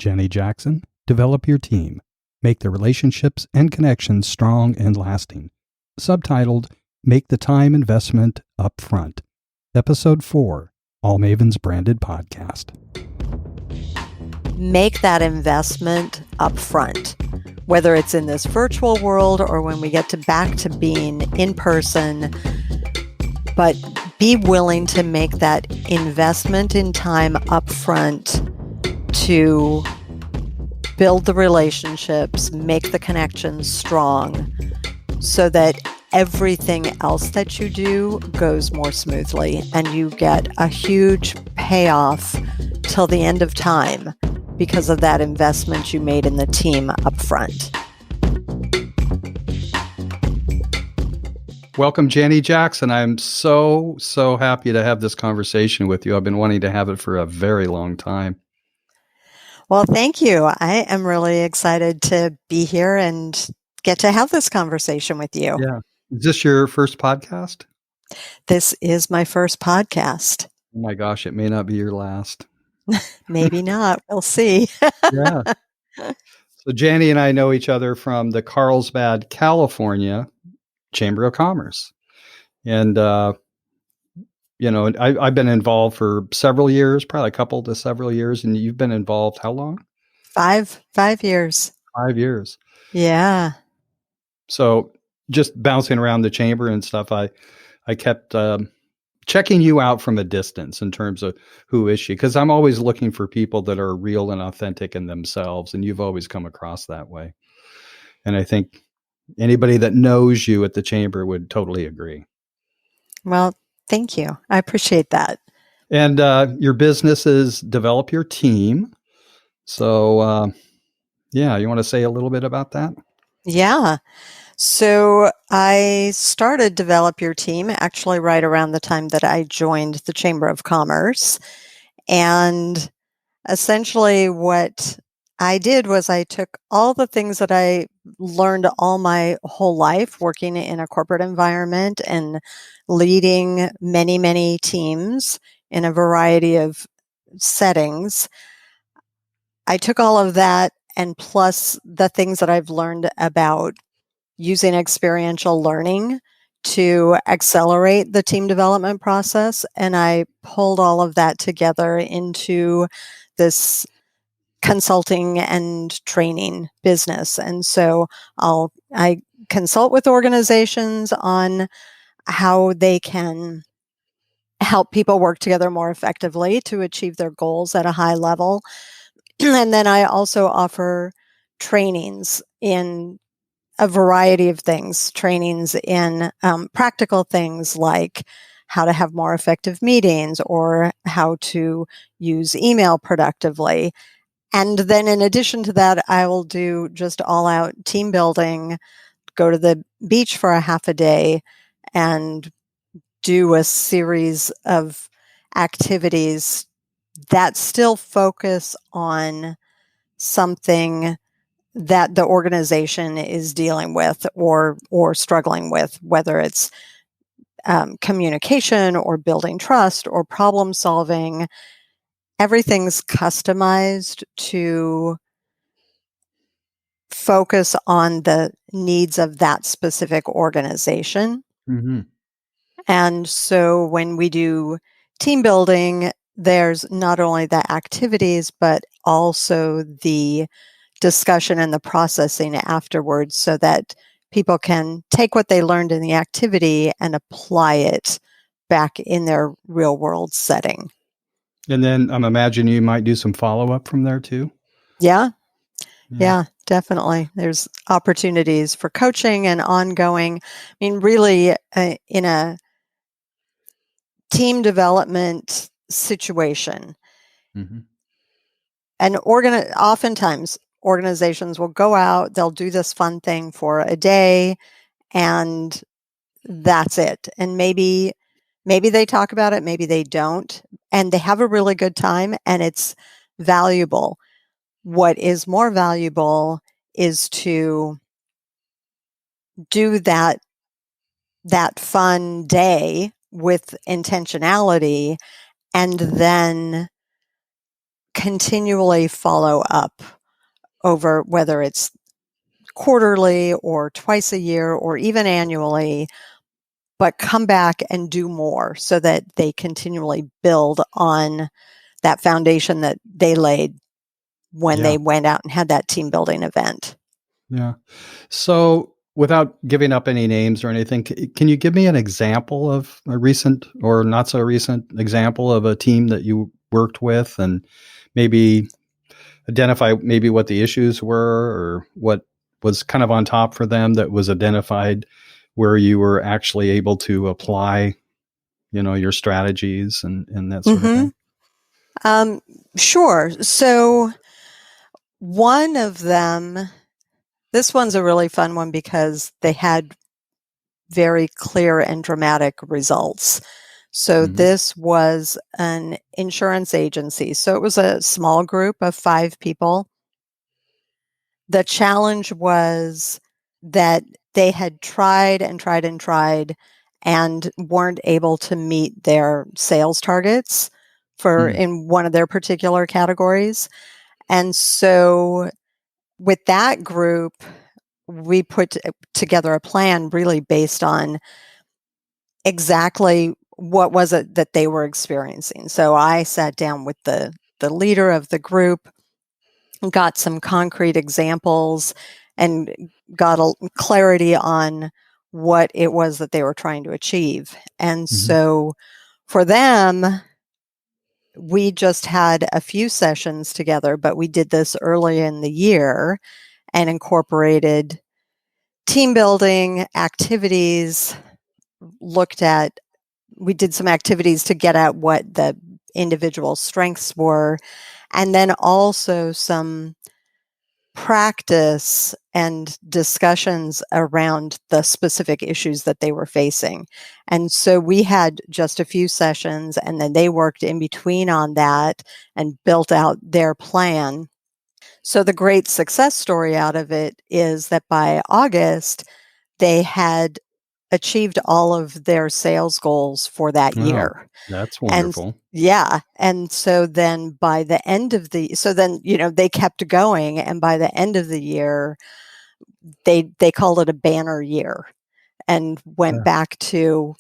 Jani Jackson, develop your team. Make the relationships and connections strong and lasting. Subtitled, Make the Time Investment Upfront. Episode 4, All Mavens Branded Podcast. Make that investment upfront, whether it's in this virtual world or when we get back to being in person. But be willing to make that investment in time upfront to build the relationships, make the connections strong, so that everything else that you do goes more smoothly and you get a huge payoff till the end of time because of that investment you made in the team upfront. Welcome, Jani Jackson. I'm so happy to have this conversation with you. I've been wanting to have it for a very long time. Well, thank you. I am really excited to be here and get to have this conversation with you. Yeah. Is this your first podcast? This is my first podcast. Oh my gosh, it may not be your last. Maybe not. We'll see. Yeah. So Jani and I know each other from the Carlsbad, California Chamber of Commerce. And, I've been involved for several years, probably a couple to several years. And you've been involved how long? 5 years. 5 years. Yeah. So just bouncing around the chamber and stuff, I kept checking you out from a distance in terms of who is she, because I'm always looking for people that are real and authentic in themselves, and you've always come across that way. And I think anybody that knows you at the chamber would totally agree. Well, thank you. I appreciate that. And your business is Develop Your Team. So, you want to say a little bit about that? Yeah. So I started Develop Your Team actually right around the time that I joined the Chamber of Commerce. And essentially what I did was I took all the things that I learned all my whole life working in a corporate environment and leading many, many teams in a variety of settings. I took all of that and plus the things that I've learned about using experiential learning to accelerate the team development process. And I pulled all of that together into this consulting and training business. And so I consult with organizations on how they can help people work together more effectively to achieve their goals at a high level. And then I also offer trainings in a variety of things, trainings in practical things like how to have more effective meetings or how to use email productively. And then in addition to that, I will do just all out team building, go to the beach for a half a day and do a series of activities that still focus on something that the organization is dealing with or struggling with, whether it's communication or building trust or problem solving. Everything's customized to focus on the needs of that specific organization. Mm-hmm. And so when we do team building, there's not only the activities, but also the discussion and the processing afterwards so that people can take what they learned in the activity and apply it back in their real world setting. And then I'm imagining you might do some follow-up from there too. Yeah, definitely. There's opportunities for coaching and ongoing. I mean, really, in a team development situation, mm-hmm. and oftentimes organizations will go out, they'll do this fun thing for a day, and that's it. And maybe they talk about it, maybe they don't, and they have a really good time, and it's valuable. What is more valuable is to do that fun day with intentionality and then continually follow up over whether it's quarterly or twice a year or even annually, but come back and do more so that they continually build on that foundation that they laid when Yeah. they went out and had that team building event. Yeah. So, without giving up any names or anything, can you give me an example of a recent or not so recent example of a team that you worked with, and maybe identify maybe what the issues were or what was kind of on top for them that was identified where you were actually able to apply, your strategies and that sort of Mm-hmm. thing? Sure. So one of them, this one's a really fun one because they had very clear and dramatic results. So Mm-hmm. this was an insurance agency. So it was a small group of 5 people. The challenge was that they had tried and tried and tried and weren't able to meet their sales targets for Mm. in one of their particular categories. And so with that group, we put together a plan really based on exactly what was it that they were experiencing. So I sat down with the leader of the group, got some concrete examples, and got a clarity on what it was that they were trying to achieve. And Mm-hmm. so for them, we just had a few sessions together, but we did this early in the year and incorporated team building activities, we did some activities to get at what the individual strengths were, and then also some practice and discussions around the specific issues that they were facing. And so we had just a few sessions, and then they worked in between on that and built out their plan. So the great success story out of it is that by August, they had achieved all of their sales goals for that Oh, year. that's And wonderful. yeah, and so then by the end of they kept going, and by the end of the year, they called it a banner year and went Yeah. back to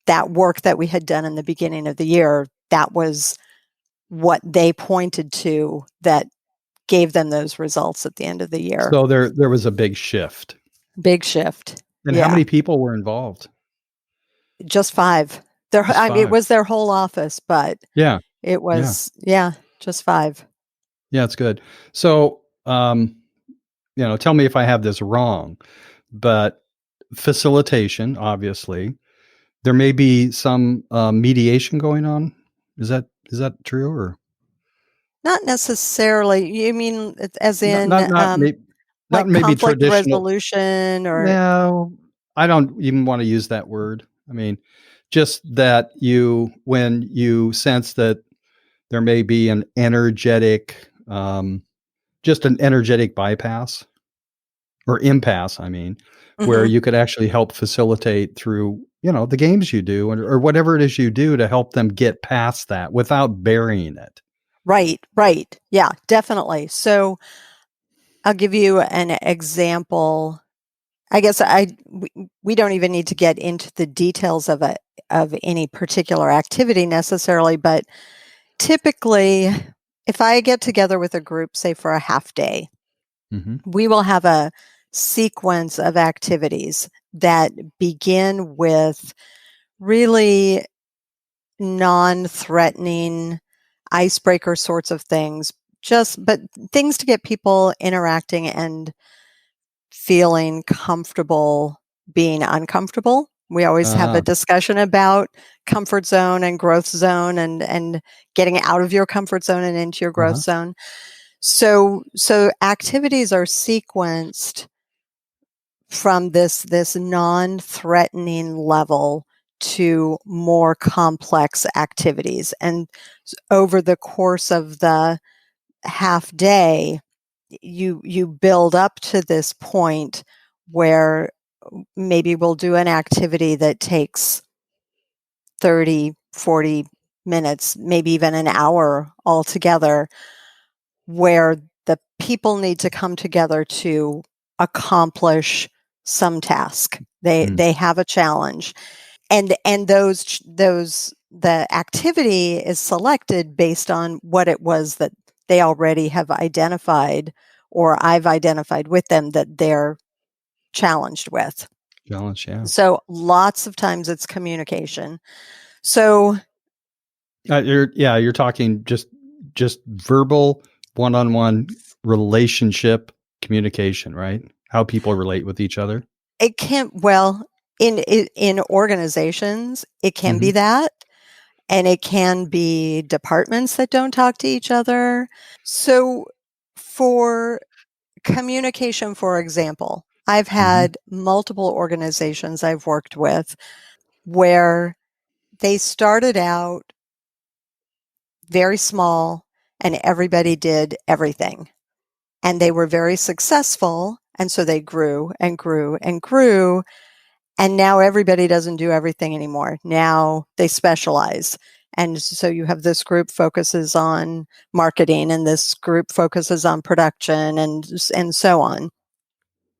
that work that we had done in the beginning of the year. That was what they pointed to that gave them those results at the end of the year. So there was a big shift. Big shift. And how Yeah. many people were involved? Just 5. Just It 5. was their whole office, but Yeah. it Yeah. was, yeah, just 5. Yeah, it's good. So, tell me if I have this wrong, but facilitation, obviously, there may be some mediation going on. Is that true, or Not necessarily. You mean as not? in, Not like maybe conflict traditional. resolution or No, I don't even want to use that word. I mean, just that when you sense that there may be just an energetic bypass or impasse, I mean, where Mhm. you could actually help facilitate through, the games you do or whatever it is you do to help them get past that without burying it. Right, right. Yeah, definitely. So, I'll give you an example. I guess we don't even need to get into the details of any particular activity necessarily, but typically, if I get together with a group, say for a half day, Mhm. we will have a sequence of activities that begin with really non-threatening icebreaker sorts of things, but things to get people interacting and feeling comfortable being uncomfortable. We always have a Uh-huh. discussion about comfort zone and growth zone and getting out of your comfort zone and into your growth Uh-huh. zone. So activities are sequenced from this non-threatening level to more complex activities. And over the course of the half day, you build up to this point where maybe we'll do an activity that takes 30, 40 minutes, maybe even an hour altogether. where the people need to come together to accomplish some task. They have a challenge, and the activity is selected based on what it was that they already have identified, or I've identified with them that they're challenged with. Challenge, yeah. So lots of times it's communication. So you're talking just verbal one-on-one relationship communication, right? How people relate with each other. it can't, well, in organizations, it can be that, and it can be departments that don't talk to each other. So for communication, for example, I've had multiple organizations I've worked with where they started out very small and everybody did everything. And they were very successful. And so they grew and grew and grew. And now everybody doesn't do everything anymore. Now they specialize. And so you have this group focuses on marketing, and this group focuses on production, and so on.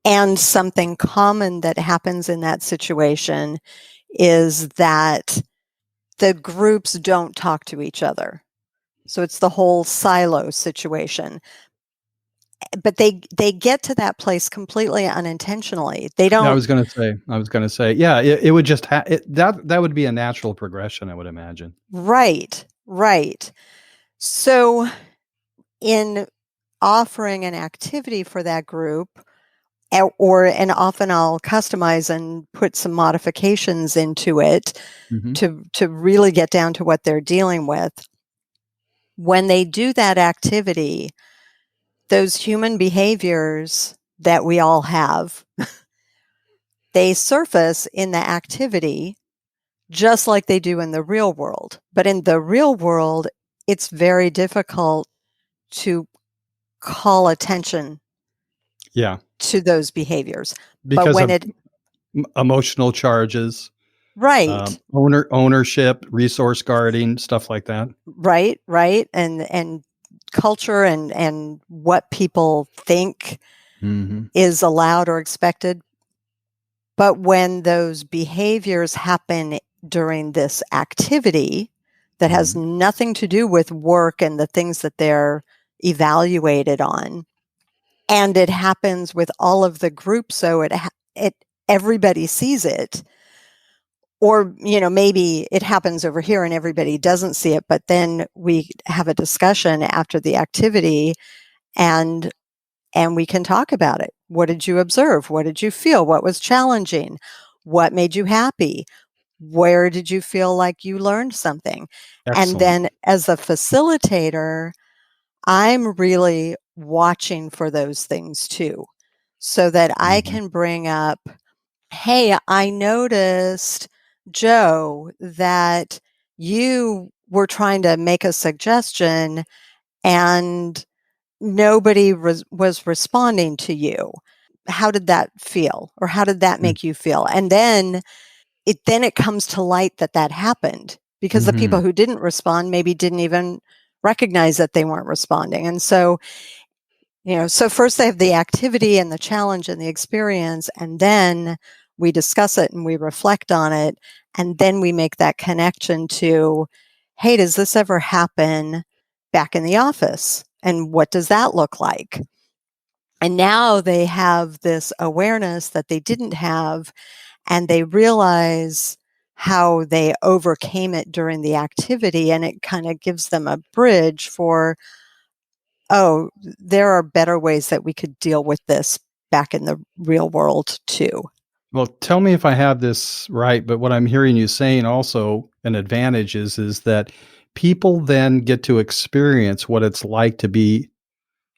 And something common that happens in that situation is that the groups don't talk to each other. So it's the whole silo situation. But they get to that place completely unintentionally. They don't. I was going to say, yeah, it would just that would be a natural progression, I would imagine. Right. So in offering an activity for that group, and often I'll customize and put some modifications into it to really get down to what they're dealing with. When they do that activity, those human behaviors that we all have, they surface in the activity just like they do in the real world. But in the real world, it's very difficult to call attention to those behaviors. Because but when of emotional charges, right, ownership, resource guarding, stuff like that. Right, and culture and what people think is allowed or expected. But when those behaviors happen during this activity that has nothing to do with work and the things that they're evaluated on, and it happens with all of the group, so it everybody sees it, or maybe it happens over here and everybody doesn't see it, but then we have a discussion after the activity, and we can talk about it. What did you observe? What did you feel? What was challenging? What made you happy? Where did you feel like you learned something? Excellent. And then as a facilitator, I'm really watching for those things too, so that I can bring up, hey, I noticed, Joe, that you were trying to make a suggestion and nobody was responding to you. How did that feel? Or how did that make you feel? And then it comes to light that happened because the people who didn't respond maybe didn't even recognize that they weren't responding. And so, so first they have the activity and the challenge and the experience, and then we discuss it and we reflect on it. And then we make that connection to, hey, does this ever happen back in the office? And what does that look like? And now they have this awareness that they didn't have, and they realize how they overcame it during the activity. And it kind of gives them a bridge for, oh, there are better ways that we could deal with this back in the real world too. Well, tell me if I have this right, but what I'm hearing you saying also an advantage is that people then get to experience what it's like to be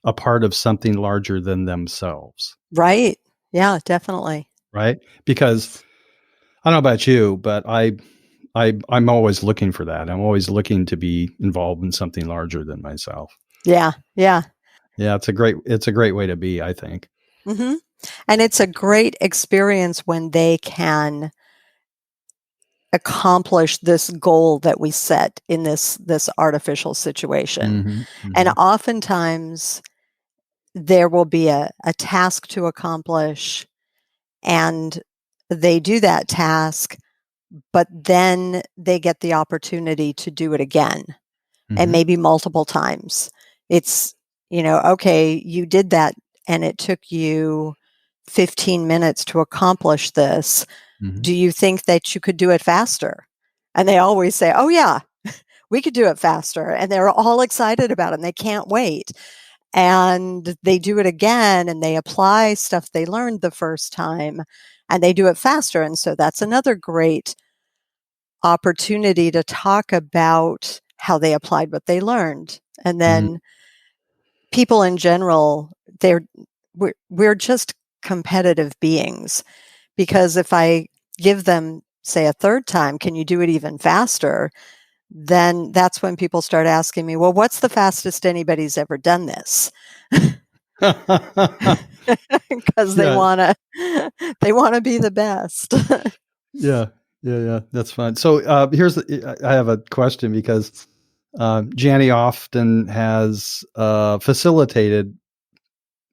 a part of something larger than themselves. Right. Yeah, definitely. Right? Because I don't know about you, but I'm always looking for that. I'm always looking to be involved in something larger than myself. Yeah. It's a great way to be, I think. And it's a great experience when they can accomplish this goal that we set in this artificial situation. And oftentimes there will be a task to accomplish, and they do that task, but then they get the opportunity to do it again, and maybe multiple times. It's, okay, you did that and it took you 15 minutes to accomplish this. Do you think that you could do it faster? And they always say, oh yeah, we could do it faster. And they're all excited about it and they can't wait. And they do it again and they apply stuff they learned the first time and they do it faster. And so that's another great opportunity to talk about how they applied what they learned. And then people in general, we're just competitive beings, because if I give them, say, a third time, can you do it even faster? Then that's when people start asking me, well, what's the fastest anybody's ever done this? Because they want to be the best. Yeah. That's fun. So I have a question, because Jani often has facilitated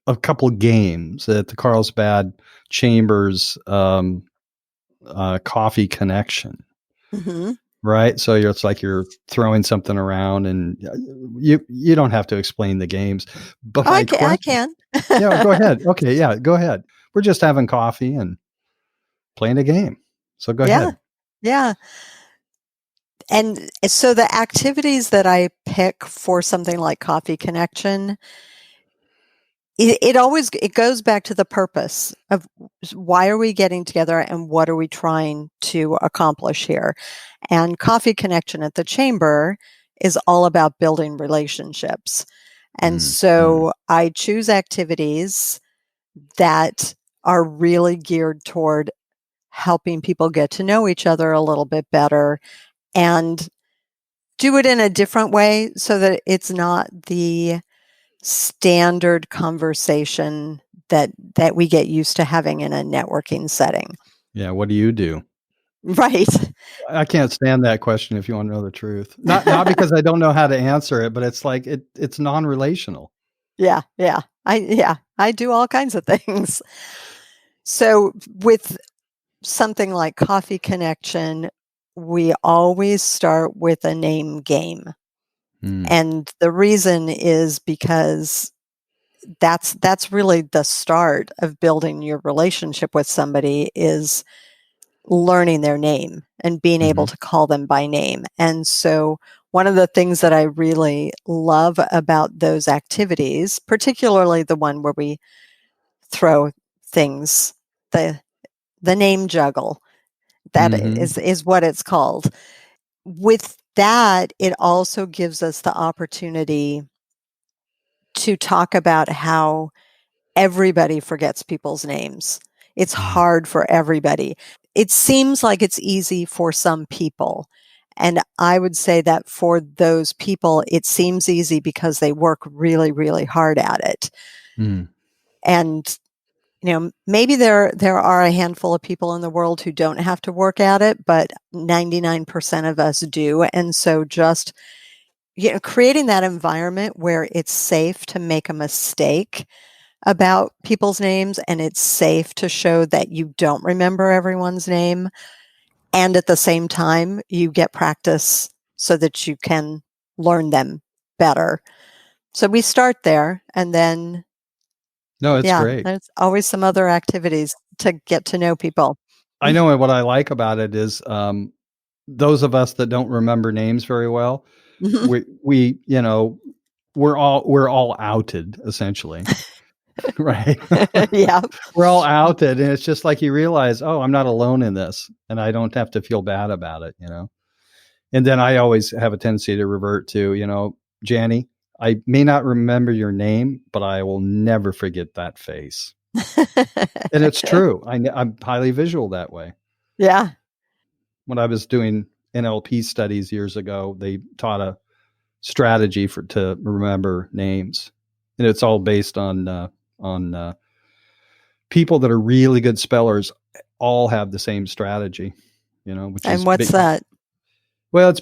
a couple games at the Carlsbad Chambers Coffee Connection. Right. So it's like you're throwing something around, and you don't have to explain the games, but I can. Yeah, go ahead. Okay. Yeah, go ahead. We're just having coffee and playing a game. So go ahead. Yeah. And so the activities that I pick for something like Coffee Connection, it goes back to the purpose of why are we getting together and what are we trying to accomplish here. And Coffee Connection at the Chamber is all about building relationships. And so I choose activities that are really geared toward helping people get to know each other a little bit better, and do it in a different way so that it's not the standard conversation that we get used to having in a networking setting. Yeah. What do you do? Right. I can't stand that question, if you want to know the truth. Not because I don't know how to answer it, but it's like it's non-relational. Yeah. I do all kinds of things. So with something like Coffee Connection, we always start with a name game. And the reason is because that's really the start of building your relationship with somebody, is learning their name and being able to call them by name. And so one of the things that I really love about those activities, particularly the one where we throw things, the name juggle, that is what it's called. With that, it also gives us the opportunity to talk about how everybody forgets people's names. It's hard for everybody. It seems like it's easy for some people. And I would say that for those people, it seems easy because they work really, really hard at it. And, maybe there are a handful of people in the world who don't have to work at it, but 99% of us do. And so just creating that environment where it's safe to make a mistake about people's names, and it's safe to show that you don't remember everyone's name, and at the same time you get practice so that you can learn them better. So we start there, and then great. There's always some other activities to get to know people. I know, and what I like about it is those of us that don't remember names very well, we're all outed, essentially. Right. Yeah. We're all outed, and it's just like you realize, oh, I'm not alone in this, and I don't have to feel bad about it, And then I always have a tendency to revert to, Jani, I may not remember your name, but I will never forget that face. And it's true. I'm highly visual that way. Yeah. When I was doing NLP studies years ago, they taught a strategy to remember names, and it's all based on people that are really good spellers all have the same strategy. which And is what's that? well, it's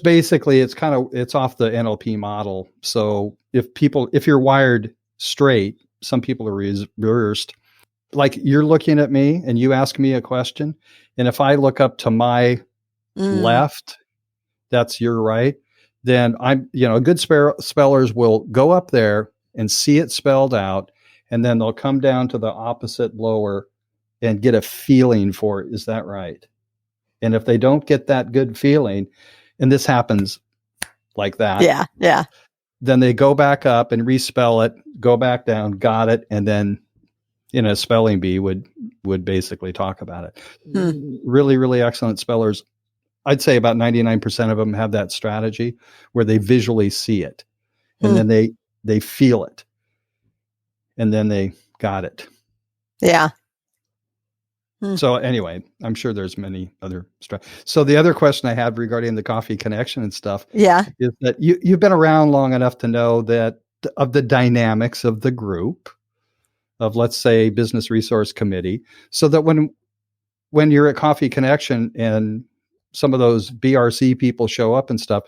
off the NLP model. So if you're wired straight, some people are reversed. Like you're looking at me and you ask me a question, and if I look up to my left, that's your right, then good spellers will go up there and see it spelled out, and then they'll come down to the opposite lower and get a feeling for it. Is that right? And if they don't get that good feeling, and this happens like that, then they go back up and respell it, go back down, got it, and then a spelling bee would basically talk about it. Really, really excellent spellers. I'd say about 99% of them have that strategy where they visually see it, and then they feel it, and then they got it. Yeah. So anyway, I'm sure there's many other So the other question I had regarding the coffee connection and stuff is that you've been around long enough to know that of the dynamics of the group of, let's say, business resource committee, so that when you're at Coffee Connection and some of those BRC people show up and stuff,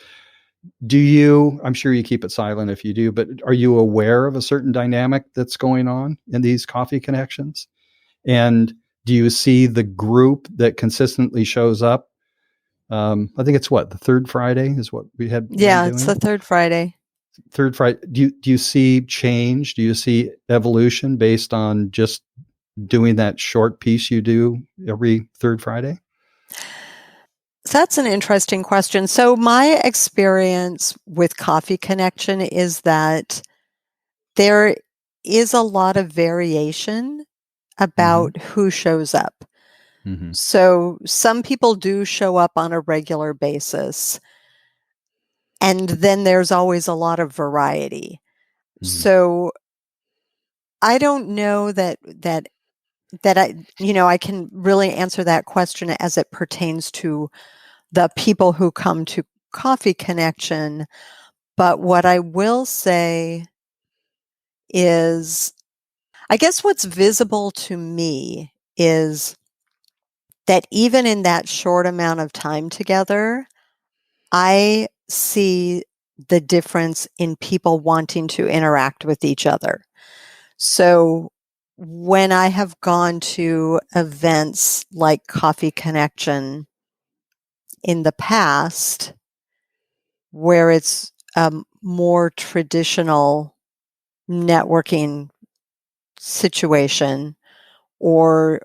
I'm sure you keep it silent if you do, but are you aware of a certain dynamic that's going on in these Coffee Connections? And do you see the group that consistently shows up? I think it's the third Friday is what we had. Yeah, it's the third Friday. Third Friday. Do you see change? Do you see evolution based on just doing that short piece you do every third Friday? That's an interesting question. So my experience with Coffee Connection is that there is a lot of variation about who shows up. So some people do show up on a regular basis, and then there's always a lot of variety. So I don't know that I can really answer that question as it pertains to the people who come to Coffee Connection. But what I will say is, I guess what's visible to me is that even in that short amount of time together, I see the difference in people wanting to interact with each other. So when I have gone to events like Coffee Connection in the past, where it's a more traditional networking situation, or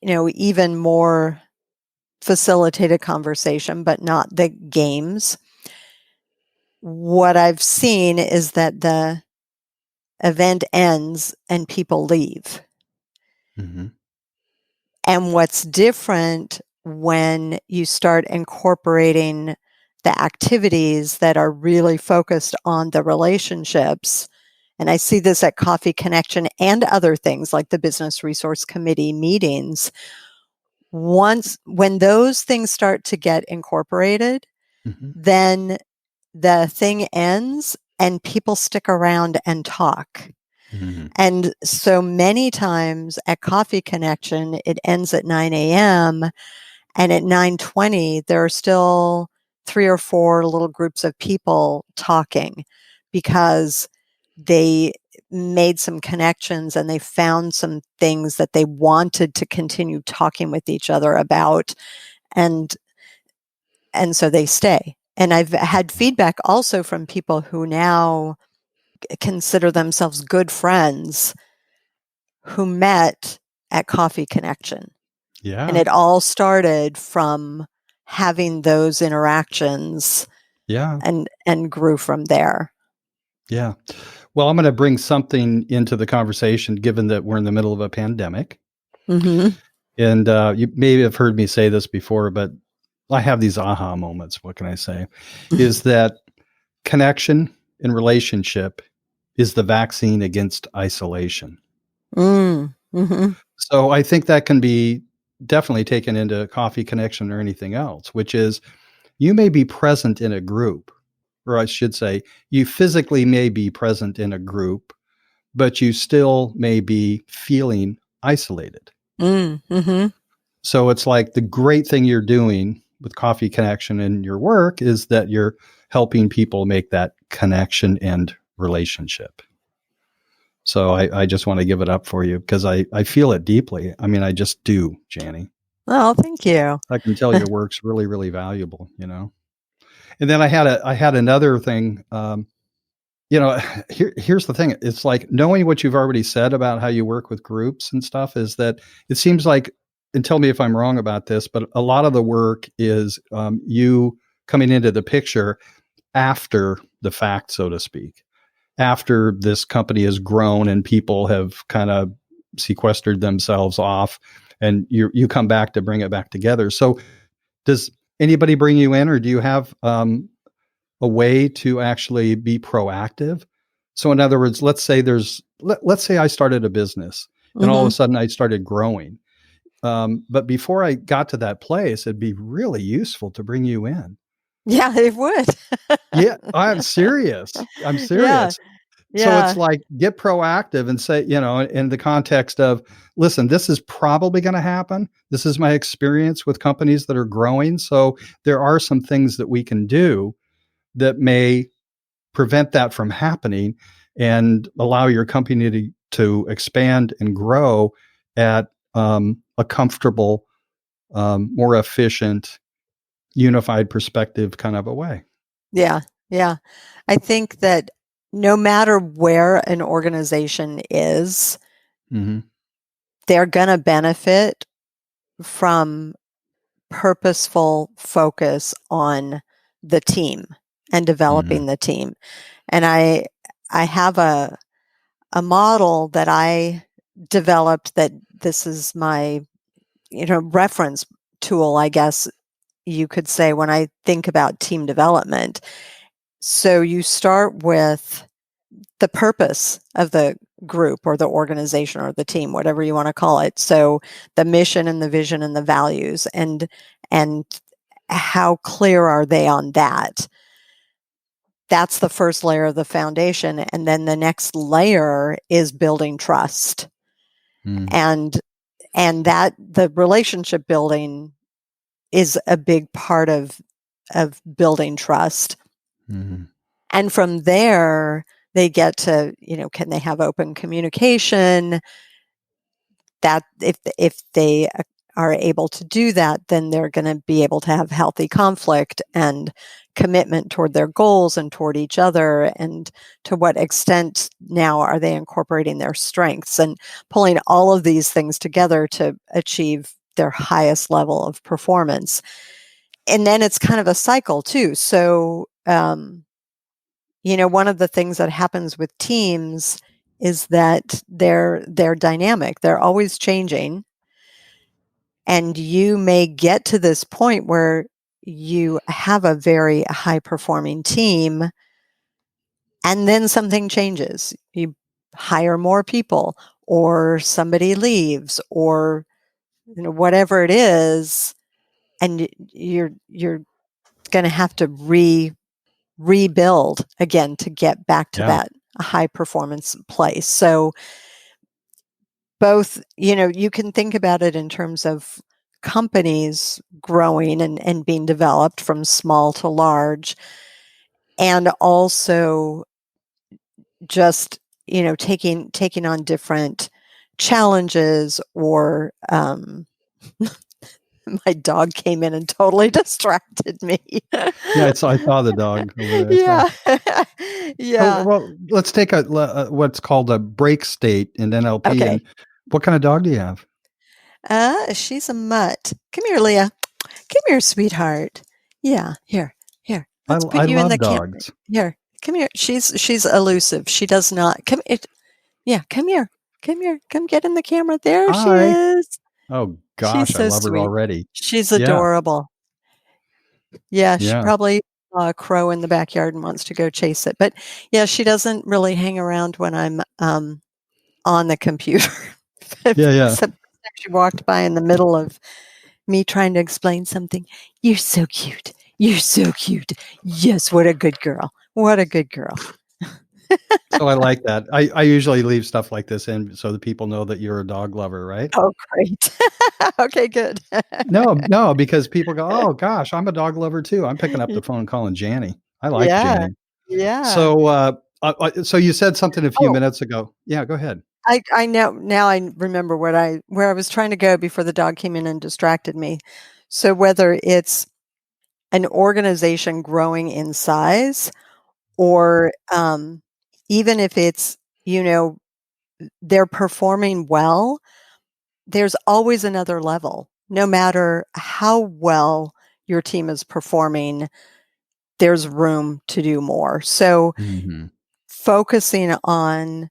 even more facilitated conversation, but not the games, what I've seen is that the event ends and people leave. And what's different when you start incorporating the activities that are really focused on the relationships, and I see this at Coffee Connection and other things like the Business Resource Committee meetings, when those things start to get incorporated, then the thing ends and people stick around and talk. And so many times at Coffee Connection, it ends at 9 a.m. and at 9:20, there are still 3 or 4 little groups of people talking because they made some connections and they found some things that they wanted to continue talking with each other about. And so they stay. And I've had feedback also from people who now consider themselves good friends who met at Coffee Connection. Yeah. And it all started from having those interactions. Yeah. And grew from there. Yeah. Well, I'm going to bring something into the conversation, given that we're in the middle of a pandemic. And you maybe have heard me say this before, but I have these aha moments. What can I say? Is that connection and relationship is the vaccine against isolation. So I think that can be definitely taken into Coffee Connection or anything else, which is you may be present in a group, or I should say, you physically may be present in a group, but you still may be feeling isolated. So it's like the great thing you're doing with Coffee Connection in your work is that you're helping people make that connection and relationship. So I just want to give it up for you because I feel it deeply. I mean, I just do, Jani. Oh, thank you. I can tell your work's really, really valuable, you know. And then I had another thing. You know, here's the thing. It's like knowing what you've already said about how you work with groups and stuff is that it seems like, and tell me if I'm wrong about this, but a lot of the work is you coming into the picture after the fact, so to speak, after this company has grown and people have kind of sequestered themselves off, and you come back to bring it back together. So does anybody bring you in, or do you have a way to actually be proactive? So in other words, let's say let's say I started a business and all of a sudden I started growing. But before I got to that place, it'd be really useful to bring you in. Yeah, it would. Yeah, I'm serious. I'm Yeah, serious. So it's yeah, like get proactive and say, you know, in the context of, listen, this is probably going to happen. This is my experience with companies that are growing. So there are some things that we can do that may prevent that from happening and allow your company to expand and grow at a comfortable, more efficient, unified perspective kind of a way. yeah, yeah. I think that no matter where an organization is, Mm-hmm. they're going to benefit from purposeful focus on the team and Mm-hmm. developing the team. And I have a model that I developed that this is my, reference tool, I guess you could say, when I think about team development. So you start with the purpose of the group or the organization or the team, whatever you want to call it. So the mission and the vision and the values, and how clear are they on that? That's the first layer of the foundation. And then the next layer is building trust. And that the relationship building is a big part of building trust. And from there, they get to, can they have open communication? That if they are able to do that, then they're going to be able to have healthy conflict and commitment toward their goals and toward each other. And to what extent now are they incorporating their strengths and pulling all of these things together to achieve their highest level of performance? And then it's kind of a cycle too. So, one of the things that happens with teams is that they're dynamic. They're always changing. And you may get to this point where you have a very high performing team, and then something changes. You hire more people, or somebody leaves, or whatever it is, and you're going to have to rebuild again to get back to that high performance place. So both, you can think about it in terms of companies growing and being developed from small to large, and also just, taking on different challenges, or my dog came in and totally distracted me. Yeah, I saw the dog over there. Yeah. Oh, Yeah. well, let's take what's called a break state in NLP. Okay. And what kind of dog do you have? She's a mutt. Come here, Leah. Come here, sweetheart. Yeah, here. Let's put I you in love the camera. dogs. Here, come here. She's elusive. She does not come. Yeah, come here. Come get in the camera. There she Hi. is. Oh She's gosh, I so love her sweet. already. She's Yeah, adorable. Yeah, she yeah. probably saw a crow in the backyard and wants to go chase it. But yeah, she doesn't really hang around when I'm on the computer. Yeah. Except she walked by in the middle of me trying to explain something. You're so cute. You're so cute. Yes, what a good girl. What a good girl. So I like that. I usually leave stuff like this in so that people know that you're a dog lover, right? Oh, great. Okay, good. No, because people go, "Oh gosh, I'm a dog lover too." I'm picking up the phone and calling Jani. I like Yeah, Jani. yeah. So you said something a few Oh, minutes ago. Yeah, go ahead. I know now I remember where I was trying to go before the dog came in and distracted me. So whether it's an organization growing in size or, even if it's, you know, they're performing well, there's always another level. No matter how well your team is performing, there's room to do more. So Mhm. focusing on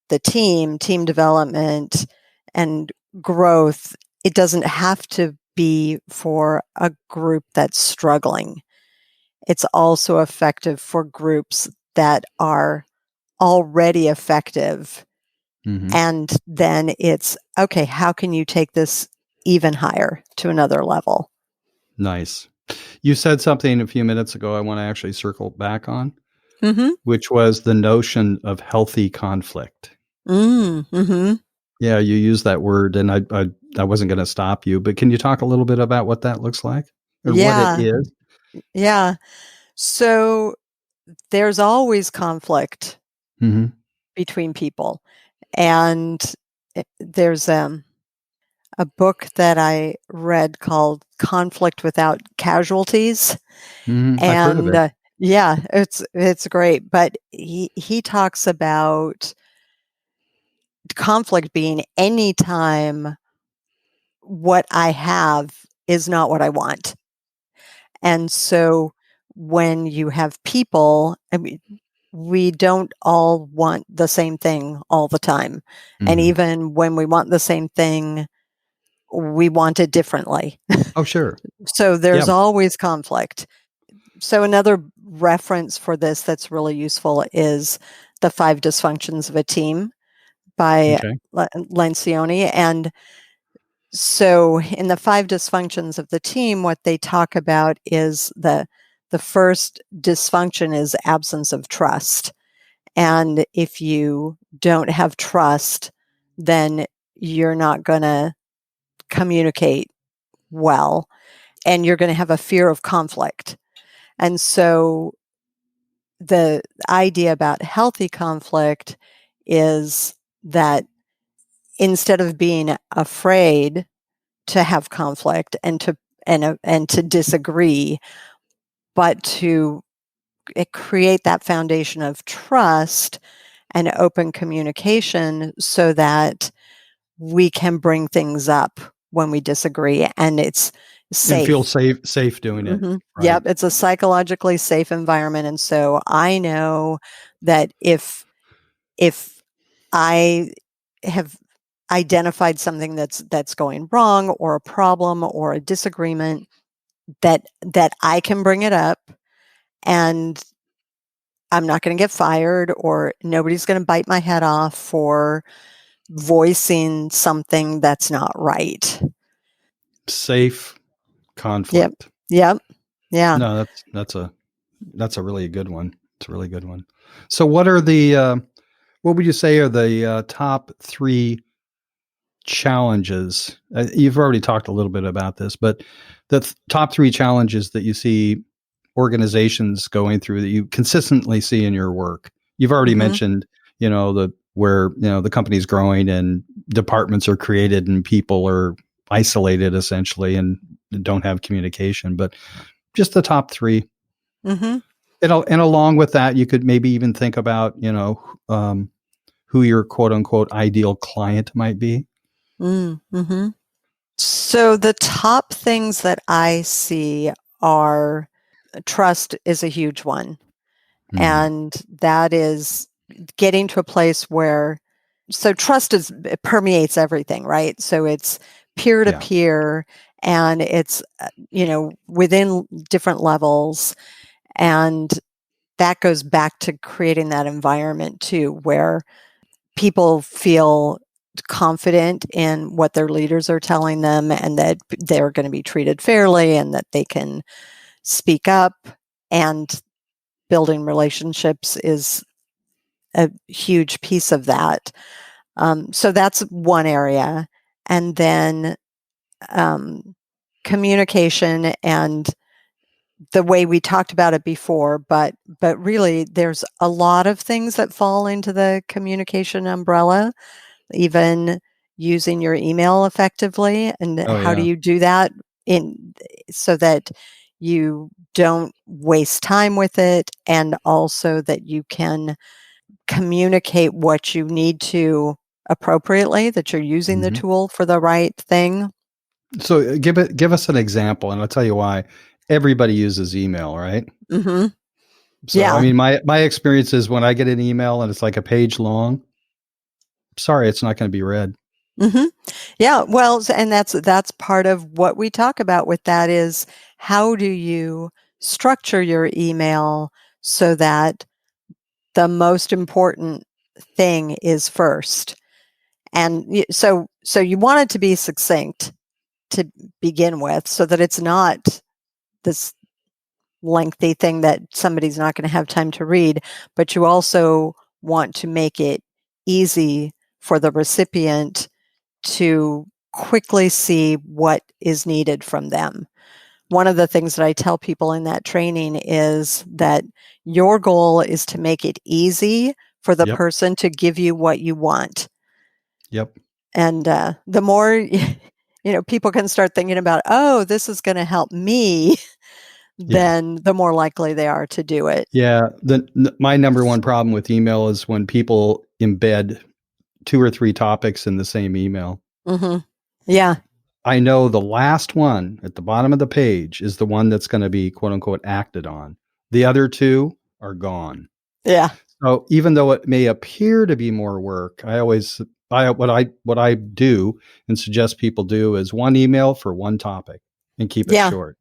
the team development, and growth, it doesn't have to be for a group that's struggling. It's also effective for groups that are already effective. Mhm. And then it's okay, how can you take this even higher to another level? Nice. You said something a few minutes ago I wanna actually circle back on, Mhm. which was the notion of healthy conflict. Mhm. Yeah, you used that word, and I wasn't gonna stop you, but can you talk a little bit about what that looks like or what it Yeah, is? yeah. So there's always conflict Mhm. between people. And there's a book that I read called Conflict Without Casualties. Mhm. I've heard of And it. yeah, it's great. But he talks about conflict being any time what I have is not what I want. And so when you have people, I mean, we don't all want the same thing all the time. And Mhm. even when we want the same thing, we want it differently. Oh, sure. So Yeah. there's always conflict. So another reference for this that's really useful is The Five Dysfunctions of a Team by Okay. Lencioni. And so in the five dysfunctions of the team, what they talk about is the first dysfunction is absence of trust. And if you don't have trust, then you're not going to communicate well, and you're going to have a fear of conflict. And so the idea about healthy conflict is that instead of being afraid to have conflict and to disagree, but to create that foundation of trust and open communication so that we can bring things up when we disagree and it's And feel safe. safe doing it, right? Yep, it's a psychologically safe environment, and so I know that if I have identified something that's going wrong or a problem or a disagreement, that I can bring it up and I'm not going to get fired or nobody's going to bite my head off for voicing something that's not right. Safe Yep. conflict. Yep. Yeah. No, that's a really good one. It's a really good one. So what would you say are the, top 3 challenges? You've already talked a little bit about this, but the top 3 challenges that you see organizations going through that you consistently see in your work. You've already Mhm. mentioned, the company's growing and departments are created and people are isolated essentially and don't have communication, but just the top 3. Mhm. And along with that, you could maybe even think about, who your quote unquote ideal client might be. Mhm. So the top things that I see are trust is a huge one. Mhm. And that is getting to a place where so trust is it permeates everything, right? So it's peer to Yeah. peer and it's within different levels, and that goes back to creating that environment too where people feel confident in what their leaders are telling them and that they're going to be treated fairly and that they can speak up, and building relationships is a huge piece of that. So that's one area. And then communication and the way we talked about it before, but really there's a lot of things that fall into the communication umbrella, even using your email effectively. And Oh, how do yeah. you do that so that you don't waste time with it, and also that you can communicate what you need to appropriately, that you're using the Mhm. tool for the right thing? So give us an example, and I'll tell you why. Everybody uses email, right? Mhm. So, I Yeah. mean, my experience is when I get an email and it's like a page long, sorry, it's not gonna be read. Mhm. Yeah, well, and that's part of what we talk about with that is how do you structure your email so that the most important thing is first. And so you want it to be succinct to begin with, so that it's not this lengthy thing that somebody's not going to have time to read, but you also want to make it easy for the recipient to quickly see what is needed from them. One of the things that I tell people in that training is that your goal is to make it easy for the Yep. person to give you what you want. Yep. And the more people can start thinking about, oh, this is going to help me, Yeah. then the more likely they are to do it. Yeah. My number one problem with email is when people embed 2 or 3 topics in the same email. Hmm. Yeah. I know the last one at the bottom of the page is the one that's gonna be, quote, unquote, "acted on." The other 2 are gone. Yeah. So, even though it may appear to be more work, what I do and suggest people do is 1 email for 1 topic and keep it Yeah. short.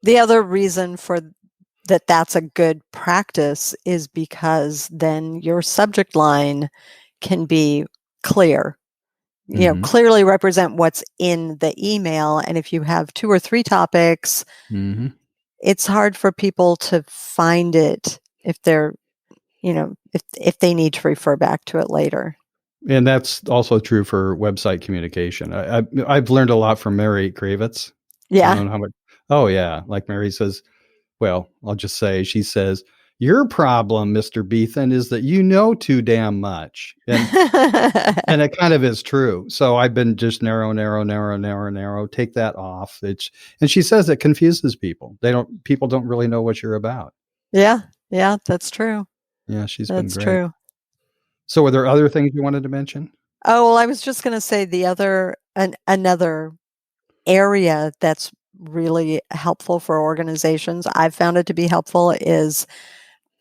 The other reason for that's a good practice is because then your subject line can be clear. Mhm. Clearly represent what's in the email. And if you have 2 or 3 topics, Mhm. it's hard for people to find it if they're, if they need to refer back to it later. And that's also true for website communication. I've learned a lot from Mary Kravitz. I Yeah. don't know how much. Oh, yeah. Like Mary says, well, I'll just say, she says, "Your problem, Mr. Beethan, is that you know too damn much." And it kind of is true. So I've been just narrow, narrow, narrow, narrow, narrow. Take that off. And she says it confuses people. People don't really know what you're about. Yeah. Yeah, that's true. Yeah, she's been That's great. true. So, were there other things you wanted to mention? Oh, well, I was just going to say another area that's really helpful for organizations. I've found it to be helpful is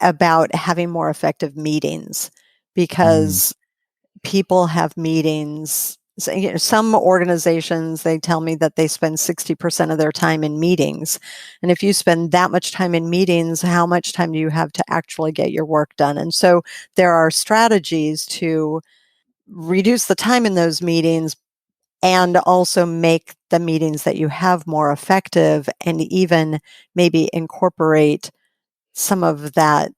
about having more effective meetings, Mm, because people have meetings. So, some organizations, they tell me that they spend 60% of their time in meetings. And if you spend that much time in meetings, how much time do you have to actually get your work done? And so there are strategies to reduce the time in those meetings and also make the meetings that you have more effective, and even maybe incorporate some of that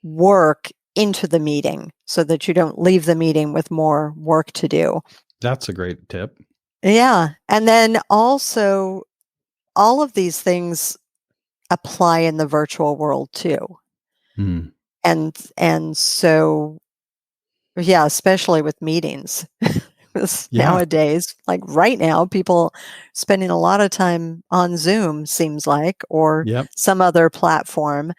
work into the meeting so that you don't leave the meeting with more work to do. that's a great tip. Yeah. And then also, all of these things apply in the virtual world too. Mm, And so, yeah, especially with meetings. 'Cause yeah. nowadays, like right now, people spending a lot of time on Zoom, seems like, or Yep. some other platform.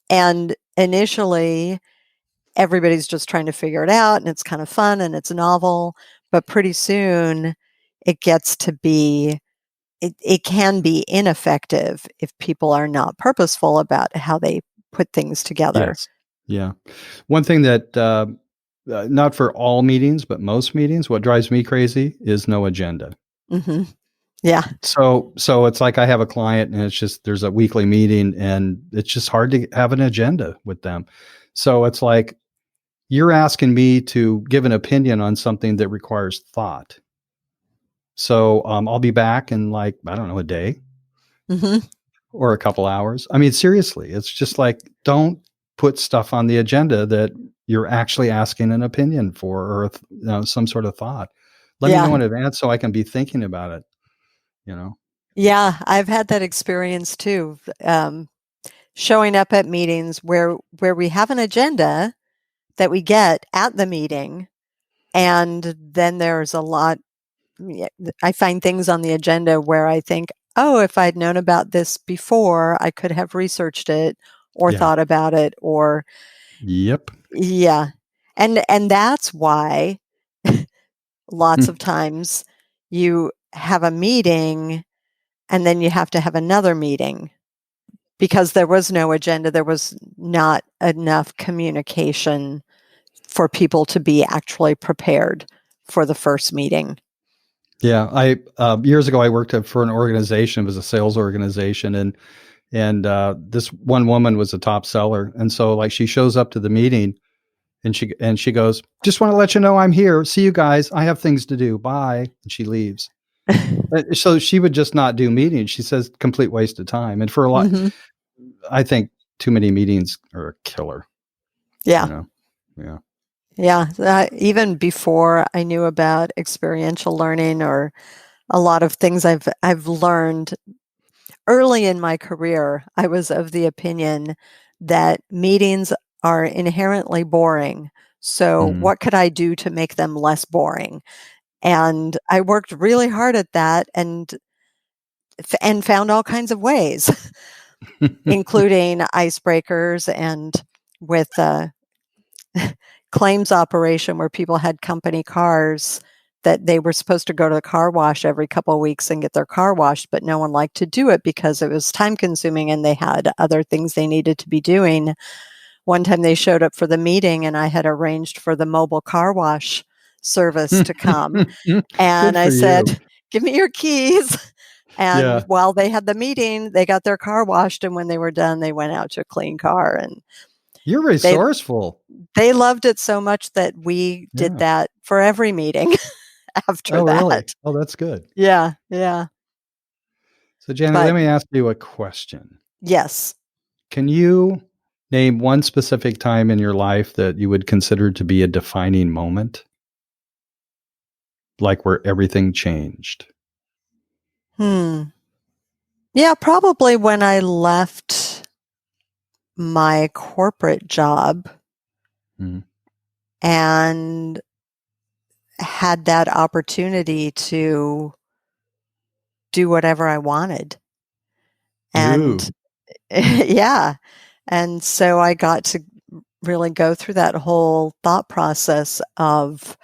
And initially, everybody's just trying to figure it out, and it's kind of fun and it's novel. But pretty soon, it gets to be, it can be ineffective if people are not purposeful about how they put things together. Yes. Yeah. One thing that, not for all meetings, but most meetings, what drives me crazy is no agenda. Hmm. Yeah. So it's like I have a client and it's just there's a weekly meeting and it's just hard to have an agenda with them. So it's like you're asking me to give an opinion on something that requires thought. So I'll be back in like, I don't know, a day Hmm. or a couple hours. I mean, seriously, it's just like don't put stuff on the agenda that you're actually asking an opinion for, or some sort of thought. Let me know in advance so I can be thinking about it, you know? Yeah, I've had that experience too. Showing up at meetings where we have an agenda that we get at the meeting, and then there's a lot. I find things on the agenda where I think, oh, if I'd known about this before, I could have researched it or Yeah. thought about it, or Yep. yeah, and that's why lots of times you have a meeting and then you have to have another meeting because there was no agenda. There was not enough communication for people to be actually prepared for the first meeting. Yeah. I years ago I worked for an organization. It was a sales organization, and this one woman was a top seller, and so like she shows up to the meeting, and she goes, "Just want to let you know I'm here. See you guys. I have things to do. Bye." And she leaves. So she would just not do meetings. She says complete waste of time. And for a lot, Mhm. I think too many meetings are a killer. Yeah. You know? Yeah. Yeah. Even before I knew about experiential learning or a lot of things I've learned early in my career, I was of the opinion that meetings are inherently boring. So Mhm. what could I do to make them less boring? And I worked really hard at that and found all kinds of ways, including icebreakers and with claims operation where people had company cars that they were supposed to go to the car wash every couple of weeks and get their car washed, but no one liked to do it because it was time consuming and they had other things they needed to be doing. One time they showed up for the meeting and I had arranged for the mobile car wash service to come. And Good I for you. said, "Give me your keys." And Yeah. while they had the meeting, they got their car washed. And when they were done, they went out to a clean car. And You're they resourceful. they loved it so much that we did Yeah. that for every meeting after Oh, really? that. Oh, that's good. Yeah, yeah. So, Janet, But let me ask you a question. yes. Can you name one specific time in your life that you would consider to be a defining moment, like where everything changed? Hmm. Yeah, probably when I left my corporate job Mhm. and had that opportunity to do whatever I wanted. Ooh. And yeah. And so I got to really go through that whole thought process of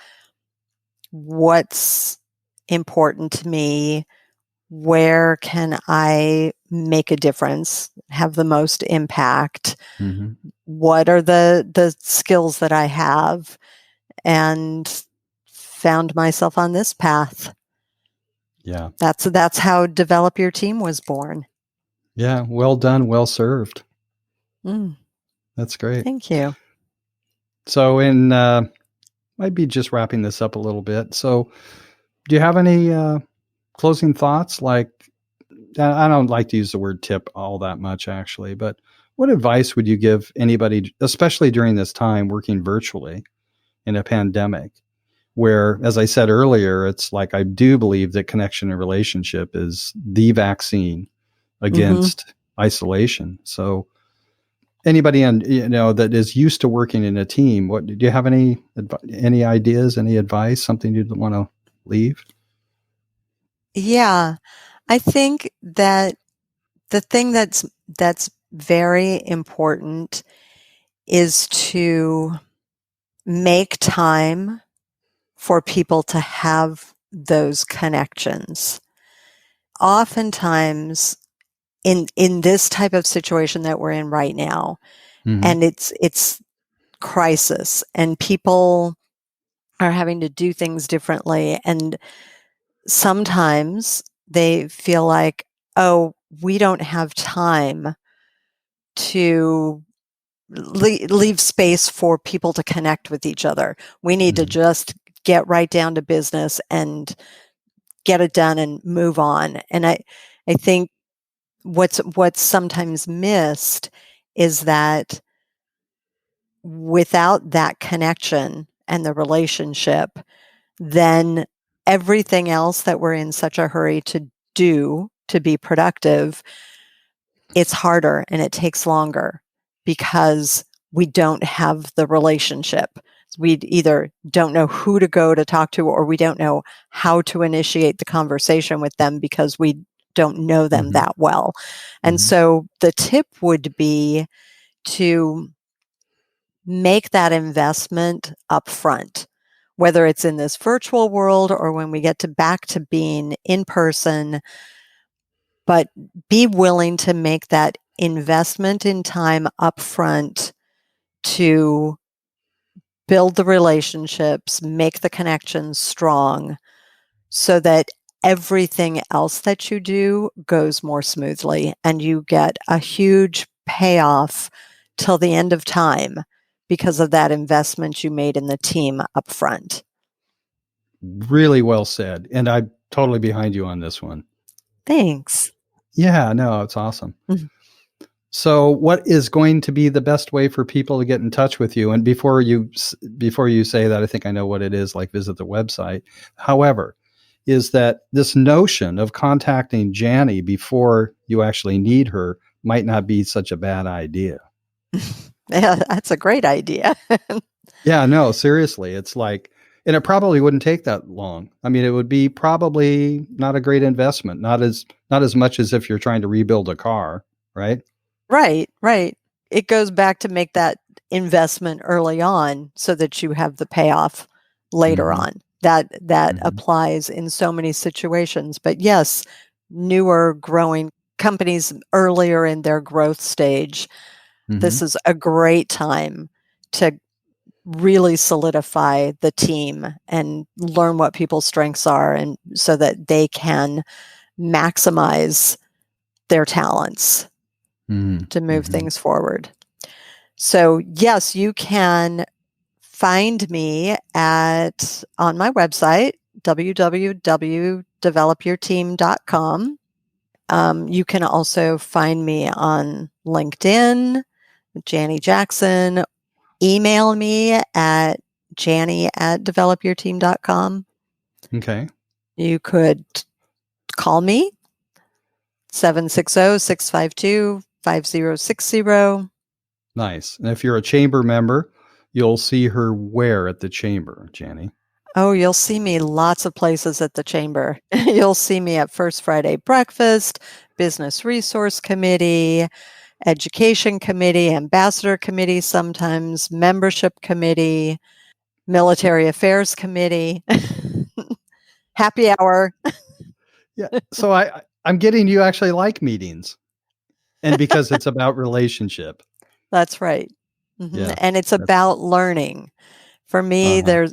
what's important to me, where can I make a difference, have the most impact, Mhm. what are the skills that I have, and found myself on this path. Yeah. That's how Develop Your Team was born. Yeah. Well done. Well served. Mm, That's great. thank you. So, might be just wrapping this up a little bit. So, do you have any closing thoughts? Like, I don't like to use the word tip all that much, actually, but what advice would you give anybody, especially during this time working virtually in a pandemic, where, as I said earlier, it's like I do believe that connection and relationship is the vaccine Hmm. against isolation. So, anybody that is used to working in a team, what do you have any ideas, any advice, something you'd want to leave? Yeah, I think that the thing that's very important is to make time for people to have those connections. Oftentimes in this type of situation that we're in right now, Hmm. and it's crisis and people are having to do things differently, and sometimes they feel like, oh, we don't have time to leave space for people to connect with each other. We need to Hmm. just get right down to business and get it done and move on. And I think what's sometimes missed is that without that connection and the relationship, then everything else that we're in such a hurry to do to be productive, it's harder and it takes longer because we don't have the relationship. We either don't know who to go to talk to, or we don't know how to initiate the conversation with them because we don't know them that well. And so the tip would be to make that investment upfront, whether it's in this virtual world or when we get back to being in person, but be willing to make that investment in time upfront to build the relationships, make the connections strong so that everything else that you do goes more smoothly and you get a huge payoff till the end of time because of that investment you made in the team up front. Really well said. And I'm totally behind you on this one. Thanks. Yeah, no, it's awesome. So what is going to be the best way for people to get in touch with you? And before you say that, I think I know what it is, like visit the website. However, is that this notion of contacting Jani before you actually need her might not be such a bad idea. Yeah, that's a great idea. Yeah, no, seriously. It's like, and it probably wouldn't take that long. I mean, it would be probably not a great investment, not as much as if you're trying to rebuild a car, right? Right. It goes back to make that investment early on so that you have the payoff later on. That applies in so many situations. But yes, newer growing companies earlier in their growth stage, this is a great time to really solidify the team and learn what people's strengths are, and so that they can maximize their talents to move things forward. So yes, you can find me on my website, www.developyourteam.com. You can also find me on LinkedIn, Jani Jackson. Email me at jani@developyourteam.com. Okay. You could call me, 760-652-5060. Nice. And if you're a chamber member, you'll see her where at the chamber, Jani? Oh, you'll see me lots of places at the chamber. You'll see me at First Friday Breakfast, Business Resource Committee, Education Committee, Ambassador Committee, sometimes Membership Committee, Military Affairs Committee, Happy Hour. Yeah. So I'm getting you actually like meetings, and because it's about relationship. That's right. Yeah. And it's about learning. For me, a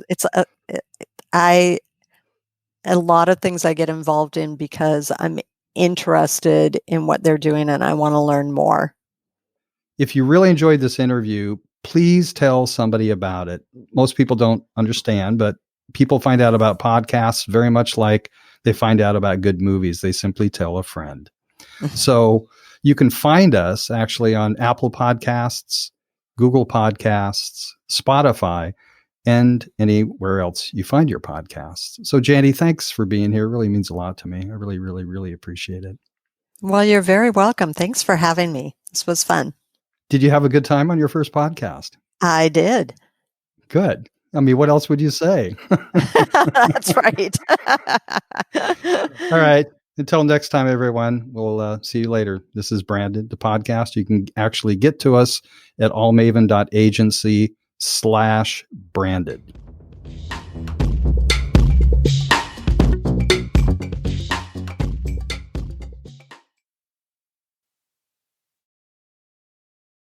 lot of things I get involved in because I'm interested in what they're doing and I want to learn more. If you really enjoyed this interview, please tell somebody about it. Most people don't understand, but people find out about podcasts very much like they find out about good movies. They simply tell a friend. So you can find us actually on Apple Podcasts, Google Podcasts, Spotify, and anywhere else you find your podcasts. So Jani, thanks for being here. It really means a lot to me. I really, really, really appreciate it. Well, you're very welcome. Thanks for having me. This was fun. Did you have a good time on your first podcast? I did. Good. I mean, what else would you say? That's right. All right. Until next time, everyone, we'll see you later. This is Branded, the podcast. You can actually get to us at allmaven.agency/branded.